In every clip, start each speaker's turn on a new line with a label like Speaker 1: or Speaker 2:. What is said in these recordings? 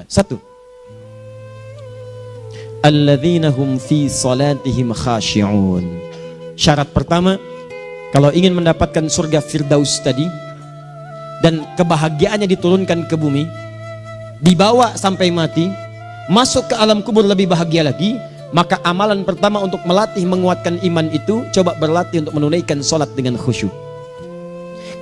Speaker 1: Satu, alladzina hum fi salatihim khashi'un. Syarat pertama, kalau ingin mendapatkan surga Firdaus tadi dan kebahagiaannya diturunkan ke bumi, dibawa sampai mati, masuk ke alam kubur lebih bahagia lagi, maka amalan pertama untuk melatih menguatkan iman itu, coba berlatih untuk menunaikan sholat dengan khusyuk.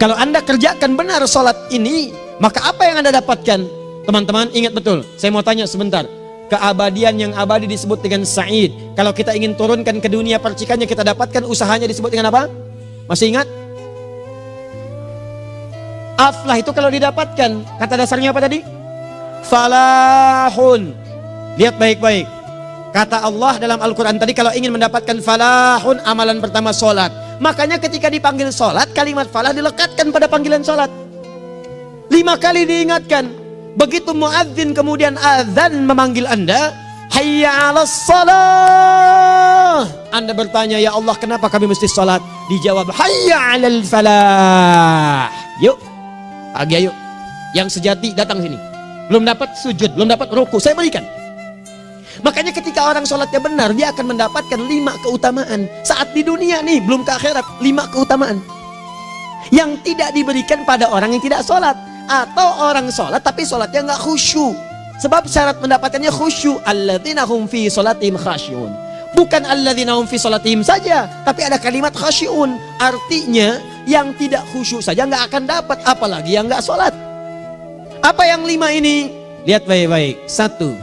Speaker 1: Kalau Anda kerjakan benar sholat ini, maka apa yang Anda dapatkan? Teman-teman ingat betul, saya mau tanya sebentar. Keabadian yang abadi disebut dengan sa'id. Kalau kita ingin turunkan ke dunia percikannya kita dapatkan, usahanya disebut dengan apa? Masih ingat? Aflah itu kalau didapatkan, kata dasarnya apa tadi? Falahun. Lihat baik-baik. Kata Allah dalam Al-Quran tadi, kalau ingin mendapatkan falahun, amalan pertama sholat. Makanya ketika dipanggil sholat, kalimat falah dilekatkan pada panggilan sholat. 5 kali diingatkan. Begitu muadzin kemudian azan memanggil Anda, hayya 'alas shalah. Anda bertanya, ya Allah kenapa kami mesti sholat? Dijawab, hayya 'alal falah. Yuk, pagi ayo. Yang sejati datang sini. Belum dapat sujud, belum dapat ruku, saya berikan. Makanya ketika orang sholatnya benar, dia akan mendapatkan 5 keutamaan. Saat di dunia nih, belum ke akhirat, 5 keutamaan yang tidak diberikan pada orang yang tidak sholat. Atau orang sholat tapi sholatnya nggak khusyuk. Sebab syarat mendapatkannya khusyuk. Alladzina hum fi sholatihim khasyi'un. Bukan alladzina hum fi sholatihim saja, tapi ada kalimat khasyi'un. Artinya yang tidak khusyuk saja nggak akan dapat, apalagi yang nggak sholat. Apa yang 5 ini? Lihat baik-baik. 1,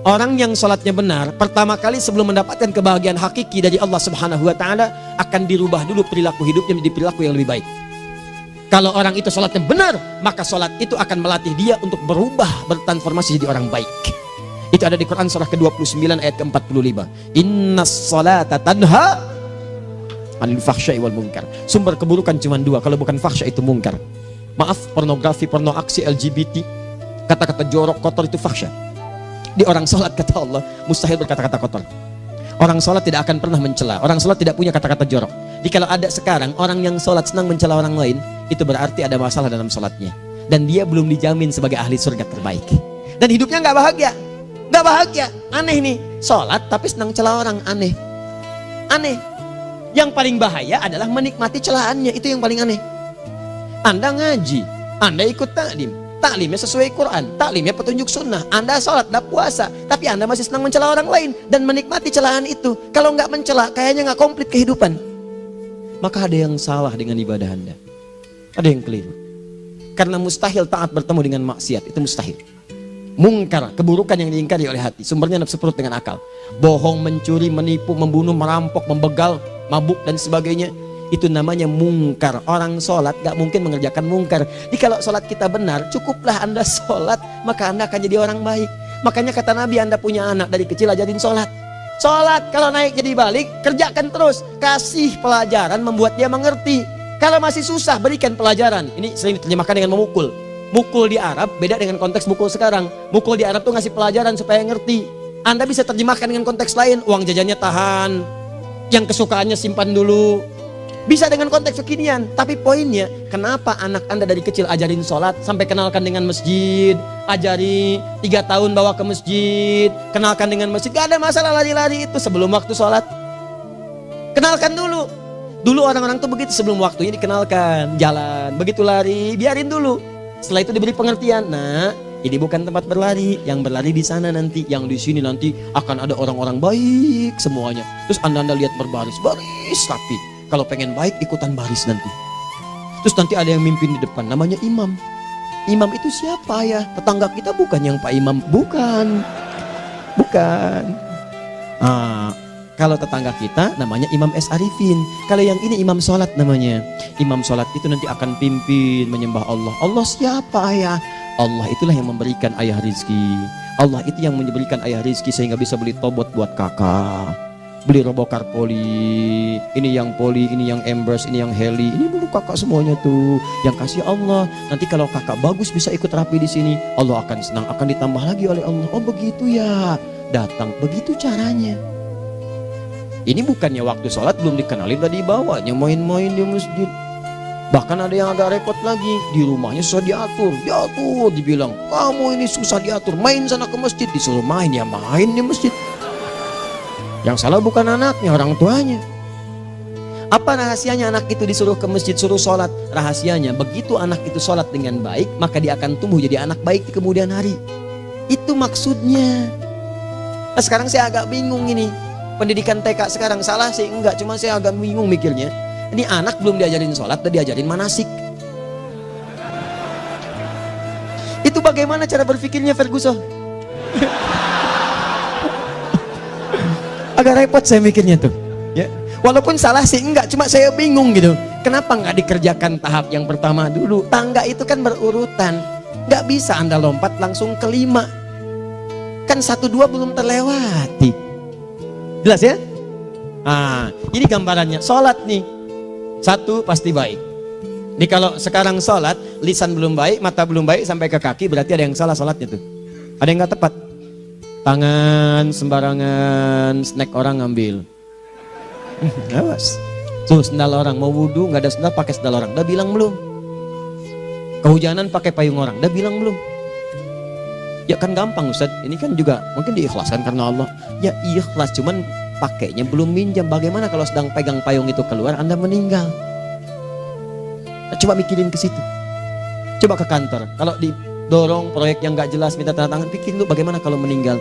Speaker 1: orang yang sholatnya benar, pertama kali sebelum mendapatkan kebahagiaan hakiki dari Allah Subhanahu wa Ta'ala, akan dirubah dulu perilaku hidupnya menjadi perilaku yang lebih baik. Kalau orang itu sholatnya benar, maka sholat itu akan melatih dia untuk berubah, bertransformasi jadi orang baik. Itu ada di Quran surah ke-29 ayat ke-45. Innas sholata tanha 'anil fahsya'i wal munkar. Sumber keburukan cuma 2, kalau bukan fahsya itu munkar. Maaf, pornografi, porno aksi, LGBT, kata-kata jorok, kotor itu fahsya. Di orang sholat kata Allah, mustahil berkata-kata kotor. Orang sholat tidak akan pernah mencela. Orang sholat tidak punya kata-kata jorok. Jadi kalau ada sekarang orang yang sholat senang mencela orang lain, itu berarti ada masalah dalam sholatnya. Dan dia belum dijamin sebagai ahli surga terbaik. Dan hidupnya nggak bahagia. Nggak bahagia. Aneh nih. Sholat tapi senang celah orang. Aneh. Aneh. Yang paling bahaya adalah menikmati celahannya. Itu yang paling aneh. Anda ngaji. Anda ikut taklim. Taklimnya sesuai Quran, taklimnya petunjuk sunnah. Anda sholat, Anda puasa, tapi Anda masih senang mencela orang lain dan menikmati celahan itu. Kalau nggak mencela, kayaknya nggak komplit kehidupan. Maka ada yang salah dengan ibadah Anda. Ada yang keliru. Karena mustahil taat bertemu dengan maksiat, itu mustahil. Mungkar, keburukan yang diingkari oleh hati, sumbernya nafsu perut dengan akal. Bohong, mencuri, menipu, membunuh, merampok, membegal, mabuk dan sebagainya. Itu namanya mungkar. Orang sholat gak mungkin mengerjakan mungkar. Jadi kalau sholat kita benar, cukuplah Anda sholat, maka Anda akan jadi orang baik. Makanya kata Nabi, Anda punya anak dari kecil ajarin sholat. Sholat, kalau naik jadi balik, kerjakan terus. Kasih pelajaran membuat dia mengerti. Kalau masih susah, berikan pelajaran. Ini sering diterjemahkan dengan memukul. Mukul di Arab beda dengan konteks mukul sekarang. Mukul di Arab tuh ngasih pelajaran supaya ngerti. Anda bisa terjemahkan dengan konteks lain. Uang jajannya tahan, yang kesukaannya simpan dulu. Bisa dengan konteks kekinian, tapi poinnya kenapa anak Anda dari kecil ajarin sholat, sampai kenalkan dengan masjid, ajari 3 tahun bawa ke masjid, kenalkan dengan masjid, gak ada masalah lari-lari itu sebelum waktu sholat. Kenalkan dulu. Dulu orang-orang tuh begitu, sebelum waktunya dikenalkan, jalan, begitu lari, biarin dulu. Setelah itu diberi pengertian, nah ini bukan tempat berlari, yang berlari di sana nanti, yang di sini nanti akan ada orang-orang baik semuanya. Terus Anda lihat berbaris, baris rapi. Kalau pengen baik ikutan baris nanti. Terus nanti ada yang mimpin di depan, namanya imam. Imam itu siapa ya? Tetangga kita bukan yang Pak Imam, bukan. Bukan. Kalau tetangga kita namanya Imam S. Arifin. Kalau yang ini imam sholat namanya. Imam sholat itu nanti akan pimpin menyembah Allah. Allah siapa ya? Allah itulah yang memberikan ayah rizki. Allah itu yang memberikan ayah rizki sehingga bisa beli tobot buat kakak. Beli robokar poli, ini yang poli, ini yang embers, ini yang heli, ini dulu kakak semuanya tuh yang kasih Allah. Nanti kalau kakak bagus bisa ikut rapi di sini, Allah akan senang, akan ditambah lagi oleh Allah. Oh begitu ya, datang begitu caranya. Ini bukannya waktu sholat belum dikenalin tadi bawanya main-main di masjid. Bahkan ada yang agak repot lagi, di rumahnya susah diatur, dibilang, kamu ini susah diatur, main sana ke masjid, disuruh main, ya main di masjid. Yang salah bukan anaknya, orang tuanya. Apa rahasianya anak itu disuruh ke masjid, suruh sholat? Rahasianya, begitu anak itu sholat dengan baik, maka dia akan tumbuh jadi anak baik di kemudian hari. Itu maksudnya. Nah, sekarang saya agak bingung ini, pendidikan TK sekarang salah sih? Enggak, cuma saya agak bingung mikirnya. Ini anak belum diajarin sholat, udah diajarin manasik. Itu bagaimana cara berpikirnya Ferguson? Agak repot saya mikirnya tuh. Ya, walaupun salah sih enggak, cuma saya bingung gitu. Kenapa nggak dikerjakan tahap yang pertama dulu? Tangga itu kan berurutan, nggak bisa Anda lompat langsung ke 5. Kan 1, 2 belum terlewati. Jelas ya? Ah, ini gambarannya. Sholat nih. 1 pasti baik. Ini kalau sekarang sholat, lisan belum baik, mata belum baik sampai ke kaki, berarti ada yang salah sholatnya tuh. Ada yang nggak tepat. Tangan sembarangan, snack orang ngambil. Awas. Tuh sendal orang, mau wudhu nggak ada sendal, pakai sendal orang. Udah bilang belum? Kehujanan pakai payung orang. Udah bilang belum? Ya kan gampang Ustaz. Ini kan juga mungkin diikhlaskan karena Allah. Ya ikhlas, cuman pakainya belum minjam. Bagaimana kalau sedang pegang payung itu keluar, Anda meninggal? Coba mikirin ke situ. Coba ke kantor. Kalau didorong proyek yang nggak jelas, minta tanda tangan, pikir lu bagaimana kalau meninggal.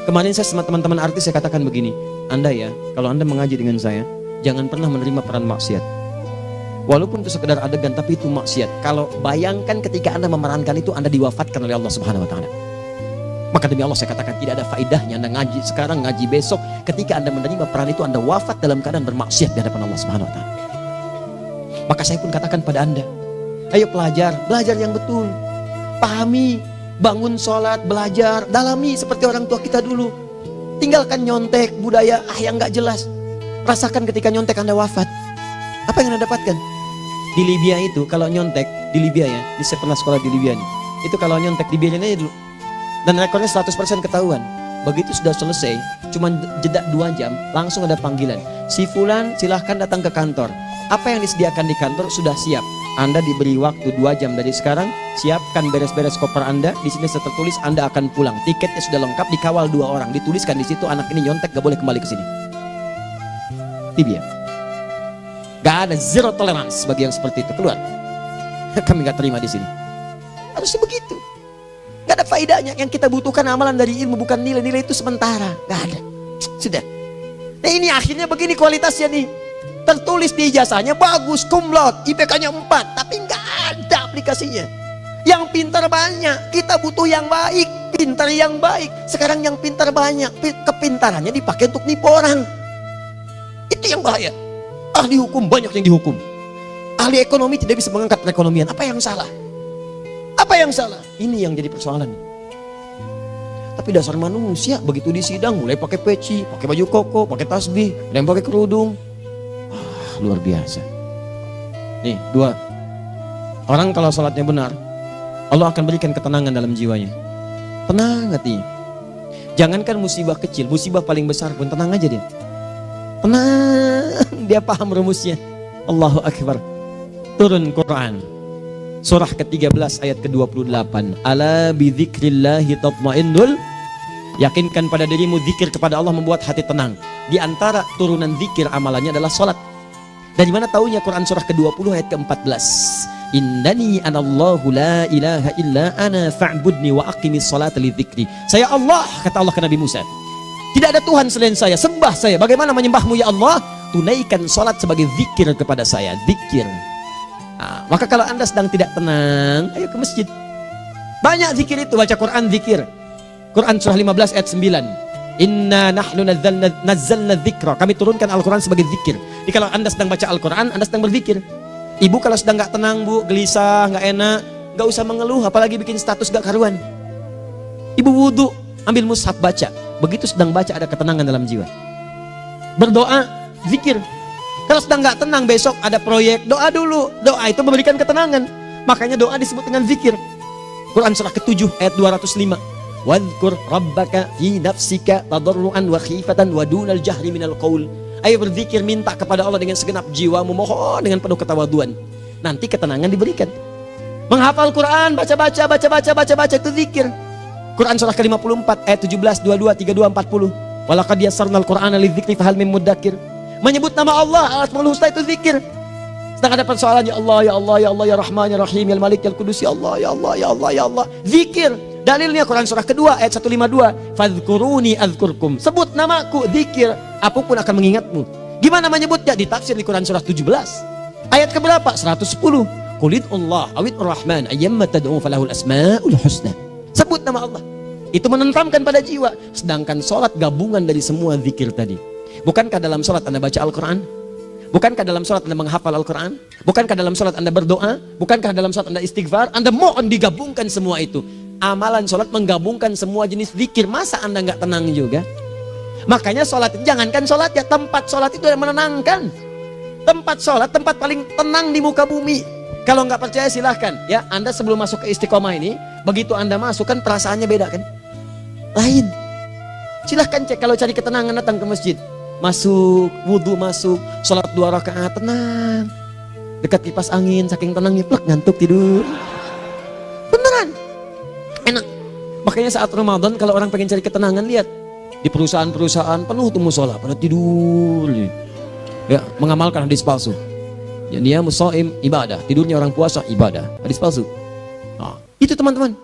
Speaker 1: Kemarin saya sama teman-teman artis saya katakan begini, Anda ya, kalau Anda mengaji dengan saya, jangan pernah menerima peran maksiat. Walaupun itu sekedar adegan, tapi itu maksiat. Kalau bayangkan ketika Anda memerankan itu, Anda diwafatkan oleh Allah Subhanahu Wa Taala. Maka demi Allah saya katakan tidak ada faedahnya Anda ngaji sekarang, ngaji besok. Ketika Anda menerima peran itu, Anda wafat dalam keadaan bermaksiat di hadapan Allah Subhanahu Wa Taala. Maka saya pun katakan pada Anda, ayo belajar yang betul, pahami, bangun sholat, belajar, dalami seperti orang tua kita dulu. Tinggalkan nyontek, budaya yang nggak jelas. Rasakan ketika nyontek Anda wafat, apa yang Anda dapatkan? Di Libya itu kalau nyontek, di Libya ya, saya pernah sekolah di Libya nih, itu kalau nyontek dibiarin aja dulu. Dan rekornya 100% ketahuan. Begitu sudah selesai, cuma jeda 2 jam, langsung ada panggilan. Si Fulan silahkan datang ke kantor. Apa yang disediakan di kantor sudah siap. Anda diberi waktu 2 jam dari sekarang, siapkan beres-beres koper Anda. Di sini sudah tertulis Anda akan pulang. Tiketnya sudah lengkap, dikawal 2 orang. Dituliskan di situ anak ini nyontek, gak boleh kembali ke sini. Libya. Gak ada, zero tolerance bagi yang seperti itu. Keluar. Kami gak terima di sini. Harusnya begitu. Gak ada faedahnya. Yang kita butuhkan amalan dari ilmu, bukan nilai-nilai itu sementara. Gak ada. Sudah. Nah ini akhirnya begini kualitasnya nih. Tertulis di ijazahnya bagus, cum laude, IPK-nya 4, tapi gak ada aplikasinya. Yang pintar banyak. Kita butuh yang baik, pintar yang baik. Sekarang yang pintar banyak, kepintarannya dipakai untuk nipu orang. Itu yang bahaya. Ahli hukum banyak yang dihukum. Ahli ekonomi tidak bisa mengangkat perekonomian. Apa yang salah? Apa yang salah? Ini yang jadi persoalan. Tapi dasar manusia begitu di sidang mulai pakai peci, pakai baju koko, pakai tasbih, ada yang pakai kerudung. Luar biasa. Nih 2. Orang kalau sholatnya benar, Allah akan berikan ketenangan dalam jiwanya. Tenang hati. Jangankan musibah kecil, musibah paling besar pun tenang aja dia. Tenang, dia paham rumusnya. Allahu Akbar. Turun Quran surah ke-13 ayat ke-28. Ala bidzikrillahi tatmainnul. Yakinkan pada dirimu zikir kepada Allah membuat hati tenang. Di antara turunan zikir amalannya adalah salat. Dari mana taunya? Quran surah ke-20 ayat ke-14. Innani anallahu la ilaha illa ana fa'budni wa aqimis salata lidzikri. Saya Allah, kata Allah ke Nabi Musa. Tidak ada Tuhan selain saya, sembah saya. Bagaimana menyembahmu ya Allah? Tunaikan salat sebagai zikir kepada saya. Zikir. Nah, maka kalau Anda sedang tidak tenang, ayo ke masjid. Banyak zikir itu, baca Quran zikir. Quran surah 15 ayat 9. Inna nahnu nazzalna dzikra. Kami turunkan Al-Quran sebagai zikir. Jadi kalau Anda sedang baca Al-Quran, Anda sedang berzikir. Ibu kalau sedang gak tenang, Bu, gelisah, gak enak, gak usah mengeluh, apalagi bikin status gak karuan. Ibu wudhu, ambil mushaf baca. Begitu sedang baca ada ketenangan dalam jiwa. Berdoa, zikir. Kalau sedang gak tenang, besok ada proyek, doa dulu. Doa itu memberikan ketenangan. Makanya doa disebut dengan zikir. Quran surah ke-7 ayat 205. Wadhkur rabbaka fi nafsika tadarruan wa khifatan wa dunal jahri minal qaul. Ayo berzikir, minta kepada Allah dengan segenap jiwamu, mohon dengan penuh ketawaduan. nanti ketenangan diberikan. Menghafal Quran, baca itu zikir. Quran surah ke-54 ayat 17, 22, 32, 40. Walaqad yassarnal Qur'ana lidzikri fahal mim mudzakir. Menyebut nama Allah, Asmaul Husna itu zikir. Sedang ada persoalan, ya Allah, ya Allah, ya Allah, ya Rahman, ya Rahim, ya Malik, ya Qudus, ya Allah, ya Allah, ya Allah, ya Allah. Zikir. Dalilnya Quran surah kedua ayat 152. Fadhkuruni adzkurkum. Sebut namaku, zikir. Apapun akan mengingatmu. Gimana menyebutnya? Ditafsir di Quran surah 17. Ayat keberapa? 110. Qulidullah awid rahman ayyamma tad'u falahul asmaul husna. Sebut nama Allah. Itu menenteramkan pada jiwa. Sedangkan sholat gabungan dari semua zikir tadi. Bukankah dalam sholat Anda baca Al-Quran? Bukankah dalam sholat Anda menghafal Al-Quran? Bukankah dalam sholat Anda berdoa? Bukankah dalam sholat Anda istighfar? Anda mohon digabungkan semua itu. Amalan sholat menggabungkan semua jenis zikir. Masa Anda nggak tenang juga? Makanya sholat, jangankan sholat ya, tempat sholat itu yang menenangkan. Tempat sholat, tempat paling tenang di muka bumi. Kalau nggak percaya silahkan ya, Anda sebelum masuk ke Istiqomah ini, begitu Anda masuk kan perasaannya beda kan? Lain. Silahkan cek, kalau cari ketenangan datang ke masjid. Masuk, wudhu masuk, sholat 2 rakaat, tenang. Dekat kipas angin, saking tenangnya, plek, ngantuk tidur. Beneran. Enak. Makanya saat Ramadan kalau orang pengen cari ketenangan, lihat. Di perusahaan-perusahaan penuh tuh musola, pada tidur. Ya, mengamalkan hadis palsu. Ya, dia musaim ibadah, tidurnya orang puasa ibadah, hadis palsu. Nah, itu teman-teman.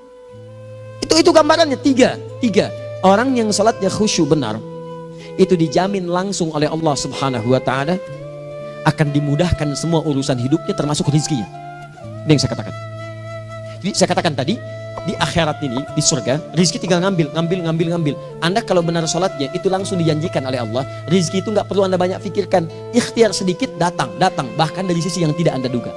Speaker 1: Itu gambarannya tiga. Orang yang salatnya khusyuk benar, itu dijamin langsung oleh Allah Subhanahu wa taala akan dimudahkan semua urusan hidupnya termasuk rezekinya. Ini yang saya katakan. Jadi saya katakan tadi, di akhirat ini, di surga, rezeki tinggal ngambil. Anda kalau benar sholatnya, itu langsung dijanjikan oleh Allah. Rezeki itu nggak perlu Anda banyak pikirkan. Ikhtiar sedikit, datang. Bahkan dari sisi yang tidak Anda duga.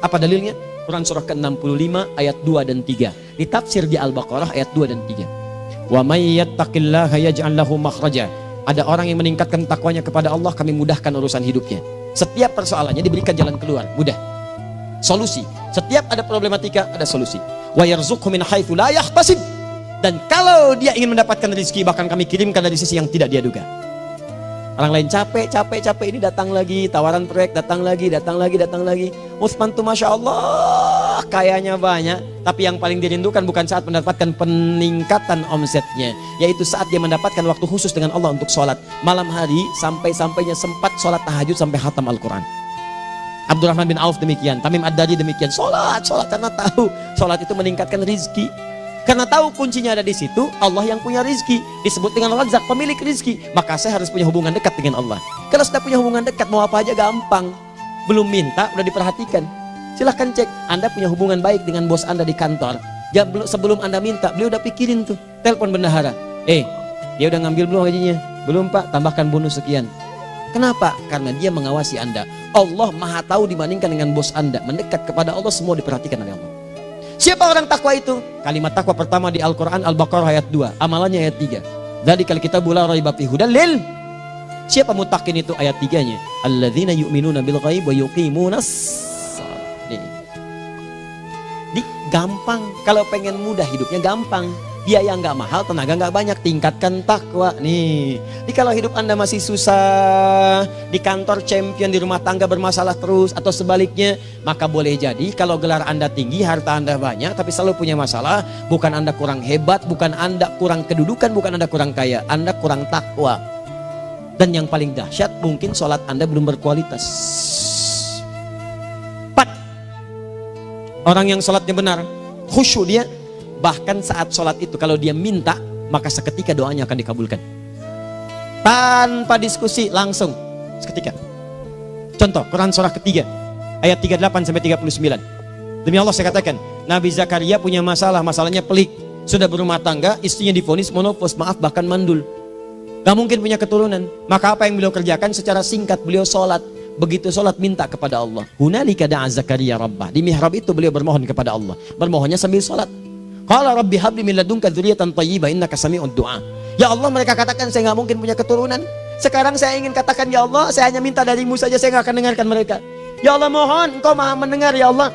Speaker 1: Apa dalilnya? Quran surah ke-65 ayat 2 dan 3. Ditafsir di Al-Baqarah ayat 2 dan 3. Wa may yattaqillaha yaj'al lahu makhraja. Ada orang yang meningkatkan takwanya kepada Allah, kami mudahkan urusan hidupnya. Setiap persoalannya diberikan jalan keluar, mudah. Solusi. Setiap ada problematika, ada solusi. Wa yarzuqhu min haitsu la yahtasib. Dan kalau dia ingin mendapatkan rezeki, bahkan kami kirimkan dari sisi yang tidak dia duga. Orang lain capek ini datang lagi, tawaran proyek datang lagi. Utsman tuh Masya Allah kayanya banyak, tapi yang paling dirindukan bukan saat mendapatkan peningkatan omsetnya, yaitu saat dia mendapatkan waktu khusus dengan Allah untuk sholat malam hari, sampai-sampainya sempat sholat tahajud sampai khatam Al-Quran. Abdurrahman bin Auf demikian, Tamim Ad-Dari demikian, sholat karena tahu sholat itu meningkatkan rizki. Karena tahu kuncinya ada di situ, Allah yang punya rizki, disebut dengan Razzaq, pemilik rizki. Maka saya harus punya hubungan dekat dengan Allah. Kalau sudah punya hubungan dekat, mau apa aja gampang. Belum minta, udah diperhatikan. Silahkan cek, Anda punya hubungan baik dengan bos Anda di kantor. Ya, sebelum Anda minta, beliau udah pikirin tuh, telepon bendahara. Dia udah ngambil belum gajinya? Belum Pak, tambahkan bonus sekian. Kenapa? Karena dia mengawasi Anda. Allah maha tahu dibandingkan dengan bos Anda. Mendekat kepada Allah, semua diperhatikan oleh Allah. Siapa orang takwa itu? Kalimat takwa pertama di Al-Quran Al-Baqarah ayat 2, amalannya ayat 3. Dzalikal kitabu la raiba fihi hudal lil. Siapa muttaqin itu? Ayat 3-nya. Alladzina yu'minuna bil ghaib wa yuqimunas shalah. Gampang. Kalau pengen mudah hidupnya gampang. Biaya nggak mahal, tenaga nggak banyak, tingkatkan takwa nih. Jadi kalau hidup Anda masih susah, di kantor champion, di rumah tangga bermasalah terus, atau sebaliknya, maka boleh jadi kalau gelar Anda tinggi, harta Anda banyak, tapi selalu punya masalah, bukan Anda kurang hebat, bukan Anda kurang kedudukan, bukan Anda kurang kaya, Anda kurang takwa. Dan yang paling dahsyat, mungkin sholat Anda belum berkualitas. 4. Orang yang sholatnya benar, khusyuk dia, bahkan saat sholat itu kalau dia minta, maka seketika doanya akan dikabulkan. Tanpa diskusi, langsung seketika. Contoh, Quran surah ketiga ayat 38-39. Demi Allah saya katakan, Nabi Zakaria punya masalahnya pelik. Sudah berumah tangga, istrinya divonis monopos, maaf bahkan mandul. Gak mungkin punya keturunan. Maka apa yang beliau kerjakan? Secara singkat beliau sholat. Begitu sholat minta kepada Allah. Hunalika da'a Zakaria rabbah. Di mihrab itu beliau bermohon kepada Allah. Bermohonnya sambil sholat. Qala rabbi habli min ladunka dzurriyyatan thayyibah innaka sami'ud du'a. Ya Allah, mereka katakan saya nggak mungkin punya keturunan. Sekarang saya ingin katakan, ya Allah, saya hanya minta darimu saja, saya nggak akan dengarkan mereka. Ya Allah, mohon engkau maha mendengar, ya Allah.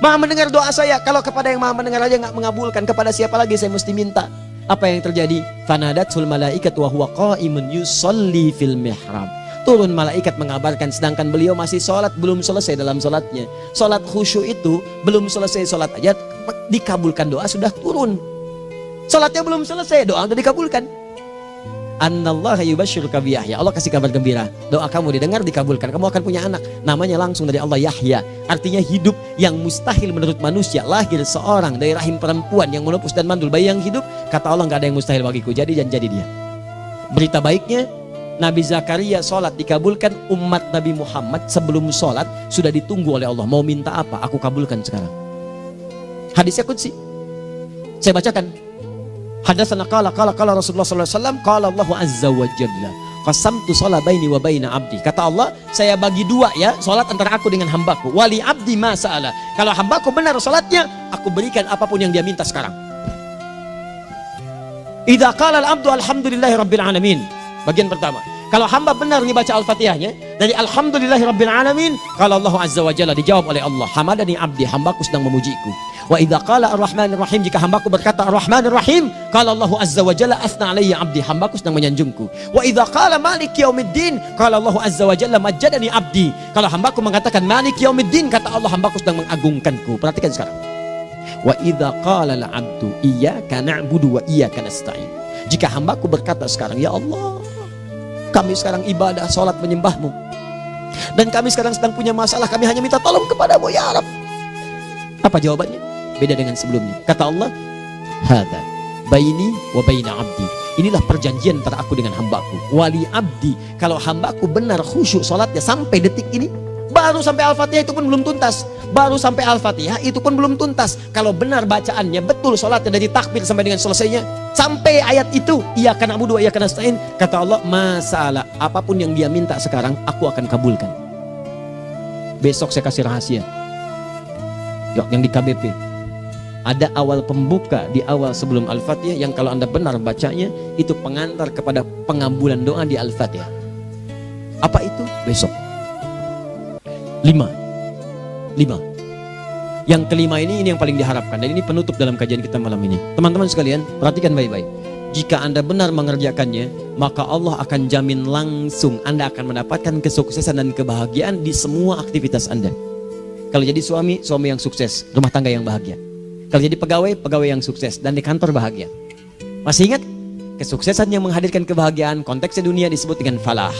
Speaker 1: Maha mendengar doa saya. Kalau kepada yang maha mendengar aja nggak mengabulkan, kepada siapa lagi saya mesti minta? Apa yang terjadi? Fanadatul malaikat wa huwa qa'imun yusalli fil mihrab. turun malaikat mengabarkan, sedangkan beliau masih sholat, belum selesai dalam sholatnya. Sholat khusyuk itu belum selesai sholat aja dikabulkan, doa sudah turun. Sholatnya belum selesai, doa sudah dikabulkan. Annallaha yubashshiruka bi Yahya. Allah kasih kabar gembira, doa kamu didengar, dikabulkan, kamu akan punya anak, namanya langsung dari Allah Yahya, artinya hidup yang mustahil menurut manusia. Lahir seorang dari rahim perempuan yang menepus dan mandul, bayi yang hidup, kata Allah nggak ada yang mustahil bagiku, jadi dan jadi dia. Berita baiknya, Nabi Zakaria sholat dikabulkan. Umat Nabi Muhammad sebelum sholat sudah ditunggu oleh Allah, mau minta apa, aku kabulkan sekarang. Hadisnya qudsi, saya bacakan. Hadatsana qala Rasulullah sallallahu alaihi wasallam, qala Allahu azza wa jalla, qasamtu shalah baini wa baina abdi. Kata Allah, saya bagi dua ya salat antara aku dengan hambaku. Wali abdi ma sa'ala. Kalau hambaku benar salatnya, aku berikan apapun yang dia minta sekarang. Idza qala al-abdu alhamdulillahi rabbil alamin. Bagian pertama, kalau hamba benar nih baca Al-Fatihahnya dari alhamdulillahi rabbil alamin, kalau Allah azza wa jalla dijawab oleh Allah, hamadani abdi, hambaku sedang memujiku. Wa idza qala ar-rahmanir rahim, jika hambaku berkata ar-rahmanir rahim, kalau Allah azza wa jalla asna alayya abdi, hambaku sedang menyanjungku. Wa idza qala maliki yaumiddin, kalau Allah azza wa jalla majjadani abdi, kalau hambaku mengatakan maliki yaumiddin, kata Allah hambaku sedang mengagungkanku. Perhatikan sekarang. Wa idza qala al-abdu iyyaka na'budu wa iyyaka nasta'in, jika hambaku berkata sekarang, ya Allah, kami sekarang ibadah, sholat menyembahmu, dan kami sekarang sedang punya masalah, kami hanya minta tolong kepadamu ya Rabb. Apa jawabannya? Beda dengan sebelumnya. Kata Allah, hadza baini wa baina abdi, inilah perjanjian antara aku dengan hambaku. Wali abdi, kalau hambaku benar khusyuk sholatnya sampai detik ini, baru sampai Al-Fatihah itu pun belum tuntas, baru sampai Al-Fatihah itu pun belum tuntas. Kalau benar bacaannya betul, sholatnya dari takbir sampai dengan selesainya, sampai ayat itu, iyyaka na'budu wa iyyaka nasta'in, kata Allah, masalah apapun yang dia minta sekarang, aku akan kabulkan. Besok saya kasih rahasia yang di KBP. Ada awal pembuka di awal sebelum Al-Fatihah yang kalau Anda benar bacanya, itu pengantar kepada pengabulan doa di Al-Fatihah. Apa itu? Besok. 5. Yang kelima ini yang paling diharapkan, dan ini penutup dalam kajian kita malam ini. Teman-teman sekalian, perhatikan baik-baik. Jika Anda benar mengerjakannya, maka Allah akan jamin langsung Anda akan mendapatkan kesuksesan dan kebahagiaan di semua aktivitas Anda. Kalau jadi suami yang sukses, rumah tangga yang bahagia. Kalau jadi pegawai yang sukses, dan di kantor bahagia. Masih ingat? Kesuksesan yang menghadirkan kebahagiaan, konteksnya dunia disebut dengan falah,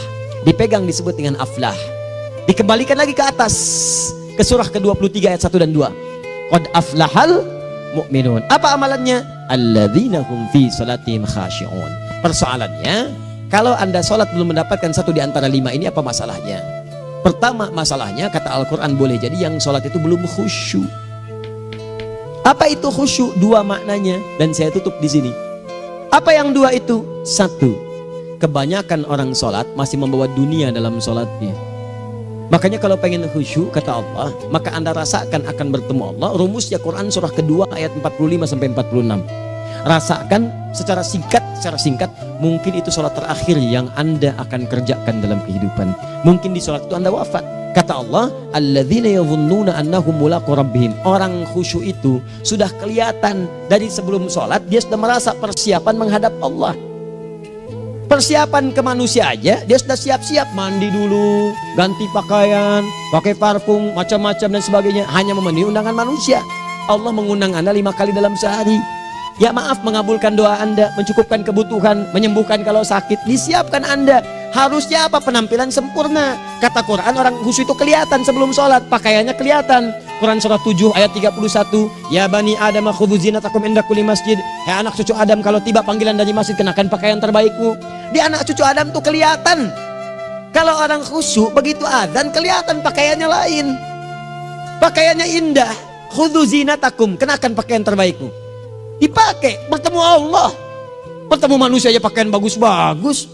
Speaker 1: dipegang disebut dengan aflah. Dikembalikan lagi ke atas, ke surah ke-23 ayat 1 dan 2. Qad aflahal mu'minun. Apa amalannya? Alladzina hum fi salatihim khashi'un. Persoalannya, kalau Anda sholat belum mendapatkan satu di antara 5 ini, apa masalahnya? Pertama masalahnya, kata Al-Quran, boleh jadi yang sholat itu belum khusyuk. Apa itu khusyuk? 2 maknanya, dan saya tutup di sini. Apa yang 2 itu? 1, kebanyakan orang sholat masih membawa dunia dalam sholatnya. Makanya kalau pengen khusyuk, kata Allah, maka Anda rasakan akan bertemu Allah. Rumusnya Quran surah kedua ayat 45 sampai 46. Rasakan secara singkat, mungkin itu sholat terakhir yang Anda akan kerjakan dalam kehidupan. Mungkin di sholat itu Anda wafat. Kata Allah, alladzina yadhunnuna annahum mulaqu rabbihim. Orang khusyuk itu sudah kelihatan dari sebelum sholat, dia sudah merasa persiapan menghadap Allah. Persiapan ke manusia aja, dia sudah siap-siap, mandi dulu, ganti pakaian, pakai parfum, macam-macam dan sebagainya, hanya memenuhi undangan manusia. Allah mengundang Anda 5 kali dalam sehari. Ya maaf, mengabulkan doa Anda, mencukupkan kebutuhan, menyembuhkan kalau sakit, disiapkan Anda. Harusnya apa? Penampilan sempurna. Kata Quran, orang khusyuk itu kelihatan sebelum sholat, pakaiannya kelihatan. Quran surah 7 ayat 31, ya bani Adam khudhu zinatakum inda kulli masjid. Hai anak cucu Adam, kalau tiba panggilan dari masjid, kenakan pakaian terbaikmu. Di anak cucu Adam tuh kelihatan. Kalau orang khusyuk, begitu adzan kelihatan pakaiannya lain. Pakaiannya indah. Khudhu zinatakum, kenakan pakaian terbaikmu. Dipakai, bertemu Allah. Bertemu manusia aja pakaian bagus-bagus.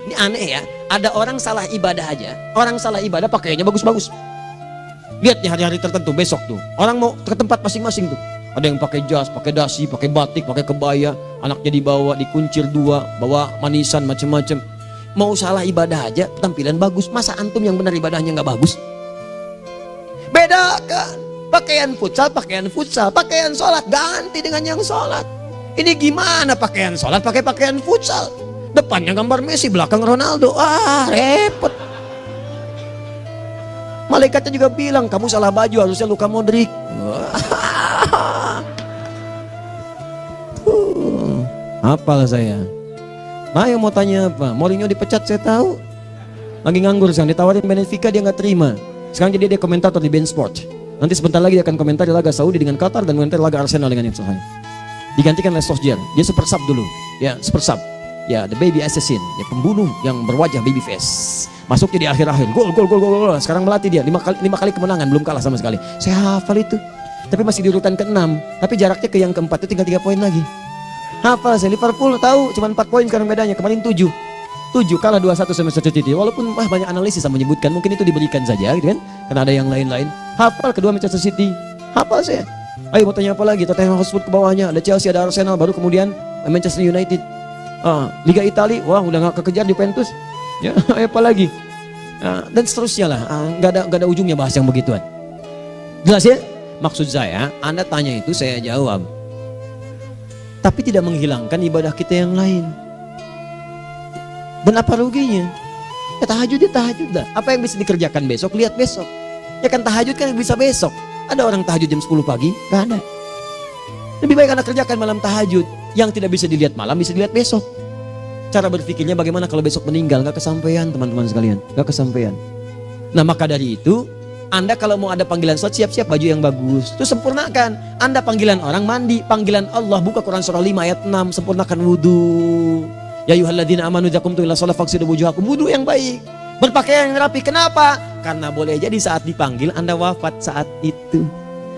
Speaker 1: Ini aneh ya, ada orang salah ibadah aja. Orang salah ibadah pakaiannya bagus-bagus. Lihat nih hari-hari tertentu, besok tuh orang mau ke tempat masing-masing tuh. Ada yang pakai jas, pakai dasi, pakai batik, pakai kebaya. Anaknya dibawa, dikuncir 2, bawa manisan macam-macam. Mau salah ibadah aja, tampilan bagus. Masa antum yang benar ibadahnya nggak bagus? Bedakan. Pakaian futsal, pakaian sholat ganti dengan yang sholat. Ini gimana pakaian sholat pakai pakaian futsal? Depannya gambar Messi, belakang Ronaldo. Repot. Malaikatnya juga bilang, kamu salah baju, harusnya Luka Modric. Apalah saya. Ayo mau tanya apa? Mourinho dipecat saya tahu. Lagi nganggur sekarang, ditawarin Benfica dia nggak terima. Sekarang jadi dia komentator di beIN Sport. Nanti sebentar lagi dia akan komentari laga Saudi dengan Qatar dan komentari laga Arsenal dengan Ipswich. Digantikan oleh Solskjaer. Dia super sub dulu. Ya, super sub. Ya, the baby assassin, ya pembunuh yang berwajah baby face. Masuknya di akhir-akhir, gol. Sekarang melatih dia 5 kali kemenangan, belum kalah sama sekali. Saya hafal itu. Tapi masih di urutan ke-6, tapi jaraknya ke yang ke-4 itu tinggal 3 poin lagi. Hafal saya, Liverpool tahu cuma 4 poin sekarang bedanya, kemarin 7 kalah 2-1 sama Manchester City. Walaupun banyak analisis yang menyebutkan mungkin itu diberikan saja gitu kan, karena ada yang lain-lain. Hafal kedua Manchester City, hafal saya. Ayo mau tanya apa lagi? Tottenham Hotspur ke bawahnya, ada Chelsea, ada Arsenal, baru kemudian Manchester United. Liga Italia, wah udah gak kekejar Juventus. Ya, apa lagi? Dan seterusnya lah. Gak ada ujungnya bahas yang begituan. Jelas ya? Maksud saya, Anda tanya itu saya jawab. Tapi tidak menghilangkan ibadah kita yang lain. Dan apa ruginya? Ya tahajud dah. Apa yang bisa dikerjakan besok, lihat besok. Ya kan tahajud kan bisa besok. Ada orang tahajud jam 10 pagi? Gak ada. Lebih baik Anda kerjakan malam tahajud. Yang tidak bisa dilihat malam bisa dilihat besok. Cara berpikirnya bagaimana kalau besok meninggal? Gak kesampaian teman-teman sekalian. Gak kesampaian. Nah maka dari itu, Anda kalau mau ada panggilan sholat, siap-siap baju yang bagus. Itu sempurnakan. Anda panggilan orang mandi. Panggilan Allah, buka Quran surah 5 ayat 6. Sempurnakan wudhu. Ya ayyuhalladzina amanu idza qumtum ila sholati faghsilu wujuhakum. Wudhu yang baik. Berpakaian yang rapi. Kenapa? Karena boleh jadi saat dipanggil Anda wafat saat itu.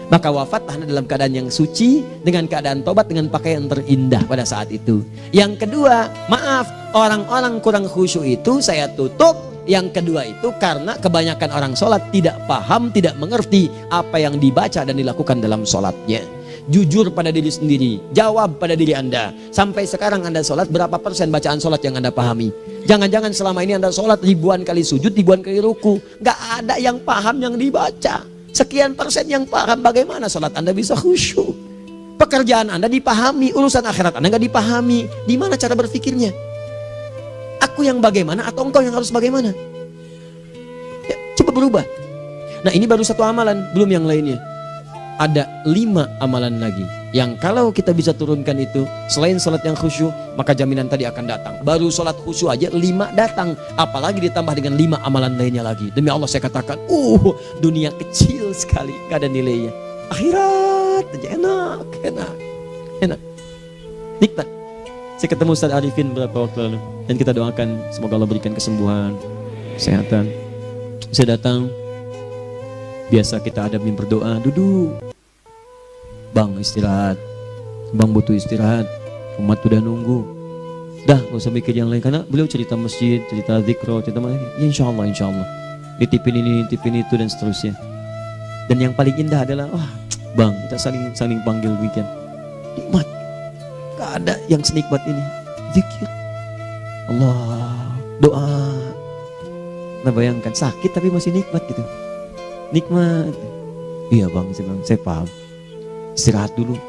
Speaker 1: Maka wafat Anda dalam keadaan yang suci, dengan keadaan tobat, dengan pakaian terindah pada saat itu. Yang kedua, maaf, orang-orang kurang khusyuk itu saya tutup. Yang kedua itu karena kebanyakan orang sholat tidak paham, tidak mengerti apa yang dibaca dan dilakukan dalam sholatnya. Jujur pada diri sendiri, jawab pada diri Anda. Sampai sekarang Anda sholat, berapa persen bacaan sholat yang Anda pahami? Jangan-jangan selama ini Anda sholat ribuan kali sujud, ribuan kali ruku. Gak ada yang paham yang dibaca. Sekian persen yang paham, bagaimana sholat Anda bisa khusyuk? Pekerjaan Anda dipahami, urusan akhirat Anda gak dipahami. Di mana cara berpikirnya? Aku yang bagaimana atau engkau yang harus bagaimana? Ya, coba berubah. Nah ini baru satu amalan, belum yang lainnya. Ada 5 amalan lagi yang kalau kita bisa turunkan itu, selain sholat yang khusyuk, maka jaminan tadi akan datang. Baru sholat khusyuk aja 5 datang, apalagi ditambah dengan 5 amalan lainnya lagi. Demi Allah saya katakan, dunia kecil sekali, gak ada nilainya. Akhirat aja enak, nikmat. Saya ketemu Ustaz Arifin beberapa waktu lalu, dan kita doakan semoga Allah berikan kesembuhan, kesehatan. Saya datang, biasa kita adamin berdoa, duduk. Bang istirahat, bang butuh istirahat, umat udah nunggu. Dah gak usah mikir yang lain, karena beliau cerita masjid, cerita zikro, cerita mana. Ya insya Allah, nitipin ini, nitipin itu dan seterusnya. Dan yang paling indah adalah, bang kita saling panggil weekend. Nikmat, gak ada yang senikmat ini. Zikir, Allah, doa. Nah bayangkan sakit tapi masih nikmat gitu. Nikmat. Iya bang, saya paham. Istirahat dulu.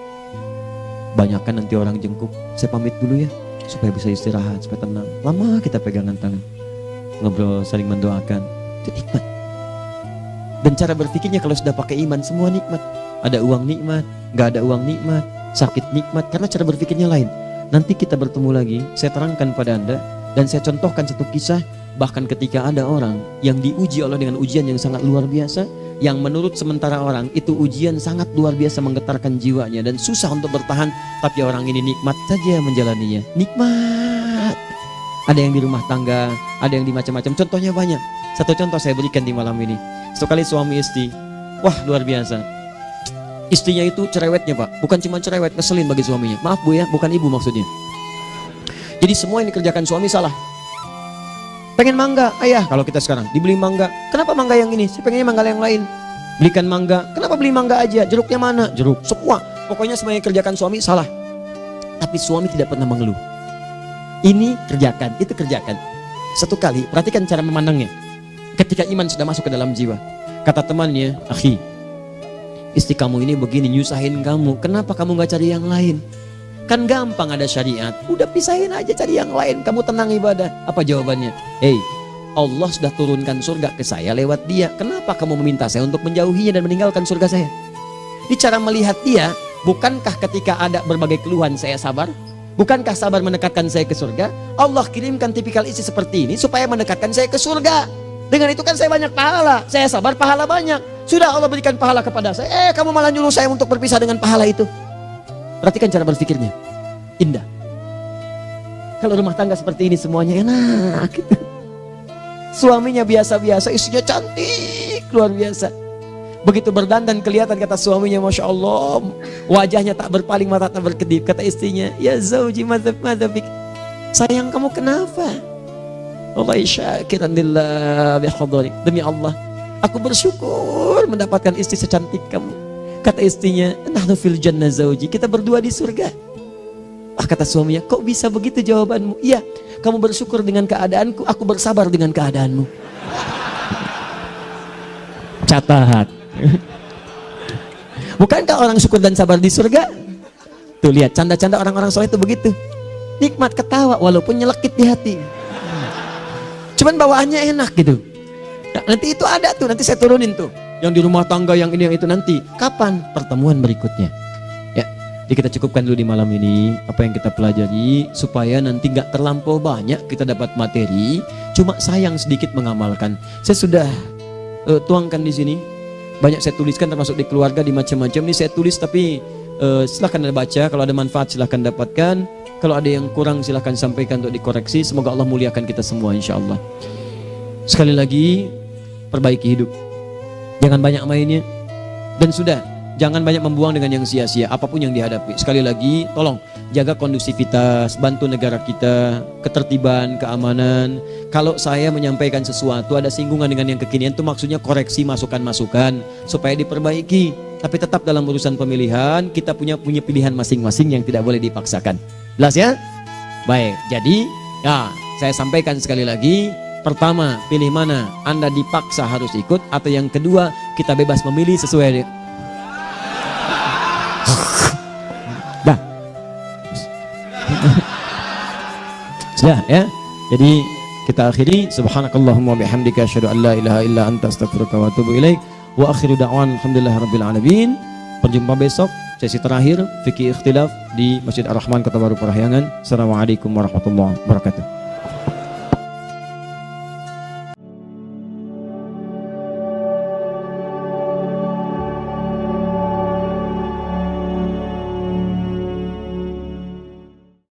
Speaker 1: Banyakkan nanti orang jengkuk. Saya pamit dulu ya, supaya bisa istirahat, supaya tenang. Lama kita pegangan tangan, ngobrol, saling mendoakan. Itu nikmat. Dan cara berpikirnya kalau sudah pakai iman, semua nikmat. Ada uang nikmat, gak ada uang nikmat, sakit nikmat. Karena cara berpikirnya lain. Nanti kita bertemu lagi, saya terangkan pada Anda. Dan saya contohkan satu kisah. Bahkan ketika ada orang yang diuji Allah dengan ujian yang sangat luar biasa, yang menurut sementara orang itu ujian sangat luar biasa menggetarkan jiwanya dan susah untuk bertahan, tapi orang ini nikmat saja menjalaninya. Nikmat. Ada yang di rumah tangga, ada yang di macam-macam. Contohnya banyak. Satu contoh saya berikan di malam ini. Satu kali suami istri, wah luar biasa. Istrinya itu cerewetnya Pak, bukan cuma cerewet, ngeselin bagi suaminya. Maaf Bu ya, bukan ibu maksudnya. Jadi semua yang dikerjakan suami salah. Pengen mangga, ayah kalau kita sekarang dibeli mangga. Kenapa mangga yang ini? Saya pengennya mangga yang lain. Belikan mangga. Kenapa beli mangga aja? Jeruknya mana? Jeruk. Semua. Pokoknya semua yang kerjakan suami salah. Tapi suami tidak pernah mengeluh. Ini kerjakan, itu kerjakan. Satu kali, perhatikan cara memandangnya. Ketika iman sudah masuk ke dalam jiwa. Kata temannya, akhi, istri kamu ini begini nyusahin kamu. Kenapa kamu gak cari yang lain? Kan gampang ada syariat. Udah pisahin aja cari yang lain. Kamu tenang ibadah. Apa jawabannya? Hey, Allah sudah turunkan surga ke saya lewat dia. Kenapa kamu meminta saya untuk menjauhinya dan meninggalkan surga saya? Di cara melihat dia, bukankah ketika ada berbagai keluhan saya sabar? Bukankah sabar mendekatkan saya ke surga? Allah kirimkan tipikal istri seperti ini supaya mendekatkan saya ke surga. Dengan itu kan saya banyak pahala. Saya sabar, pahala banyak. Sudah Allah berikan pahala kepada saya. Kamu malah nyuruh saya untuk berpisah dengan pahala itu. Perhatikan cara berpikirnya. Indah. Kalau rumah tangga seperti ini semuanya enak gitu. Suaminya biasa-biasa, istrinya cantik, luar biasa. Begitu berdandan kelihatan kata suaminya, Masya Allah, wajahnya tak berpaling, mata tak berkedip. Kata istrinya, ya zauji madzabik, sayang kamu kenapa? Wallahi syakiran lillah bihadari. Demi Allah, aku bersyukur mendapatkan istri secantik kamu. Kata istrinya, nahnu fil jannah zauji, kita berdua di surga. Kata suaminya, kok bisa begitu jawabanmu? Iya, kamu bersyukur dengan keadaanku, aku bersabar dengan keadaanmu. Catat. Bukankah orang syukur dan sabar di surga? Tuh lihat, canda-canda orang-orang soleh itu begitu. Nikmat ketawa walaupun nyelekit di hati. Cuman bawaannya enak gitu. Nah, nanti itu ada tuh, nanti saya turunin tuh. Yang di rumah tangga, yang ini, yang itu nanti. Kapan? Pertemuan berikutnya. Jadi kita cukupkan dulu di malam ini apa yang kita pelajari supaya nanti nggak terlampau banyak kita dapat materi, cuma sayang sedikit mengamalkan. Saya sudah tuangkan di sini, banyak saya tuliskan termasuk di keluarga, di macam-macam. Ini saya tulis tapi silahkan Anda baca, kalau ada manfaat silahkan dapatkan, kalau ada yang kurang silahkan sampaikan untuk dikoreksi. Semoga Allah muliakan kita semua insya Allah. Sekali lagi, perbaiki hidup, jangan banyak mainnya, dan sudah jangan banyak membuang dengan yang sia-sia apapun yang dihadapi. Sekali lagi, tolong jaga kondusivitas, bantu negara kita, ketertiban, keamanan. Kalau saya menyampaikan sesuatu ada singgungan dengan yang kekinian, itu maksudnya koreksi masukan-masukan supaya diperbaiki. Tapi tetap dalam urusan pemilihan kita punya pilihan masing-masing yang tidak boleh dipaksakan. Jelas ya? Baik, jadi ya saya sampaikan sekali lagi. Pertama, pilih mana? Anda dipaksa harus ikut, atau yang kedua, kita bebas memilih sesuai sudah ya. Jadi kita akhiri, subhanakallahumma bihamdika asyhadu an la ilaha illa anta astaghfiruka wa atubu ilaik. Wa akhiru da'wan alhamdulillahirabbil alamin. Berjumpa besok sesi terakhir fikih ikhtilaf di Masjid Ar-Rahman Kota Baru Parahyangan. Assalamualaikum warahmatullahi wabarakatuh.